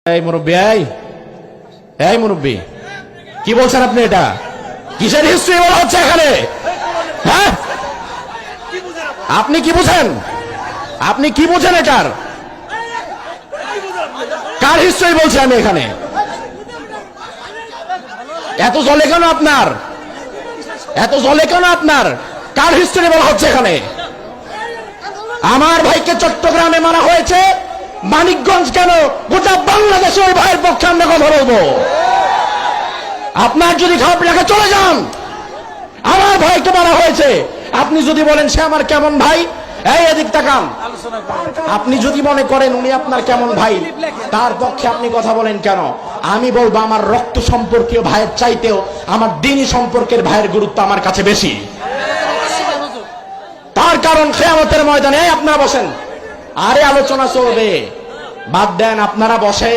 এই মুরব্বী, এই মুরব্বী, কি বলছেন আপনি? এটা কিসের হিস্ট্রি বলা হচ্ছে এখানে? হ্যাঁ, আপনি কি বুঝেন? আপনি কি বুঝেন? এটার কার হিস্ট্রি বলছি আমি এখানে? এত জলে কেন আপনার? এত জলে কেন আপনার? কার হিস্ট্রি বলা হচ্ছে এখানে? আমার ভাইকে চট্টগ্রামে মারা হয়েছে, মানিকগঞ্জ কেন? গোটা বাংলাদেশে ওই ভাইয়ের পক্ষে আমরা কথা বলবো। আপনার যদি খারাপ লাগে চলে যান। আমার ভাইকে মারা হয়েছে, আপনি যদি বলেন সে আমার কেমন ভাই, এই এদিক তাকান। আপনি যদি মনে করেন উনি আপনার কেমন ভাই, তার পক্ষে আপনি কথা বলেন কেন? আমি বলবো আমার রক্ত সম্পর্কীয় ভাইয়ের চাইতেও আমার দ্বীনি সম্পর্কের ভাইয়ের গুরুত্ব আমার কাছে বেশি। তার কারণ কিয়ামতের ময়দানে আপনারা বসেন, আরে আলোচনা চলবে, বাদ দেন, আপনারা বসে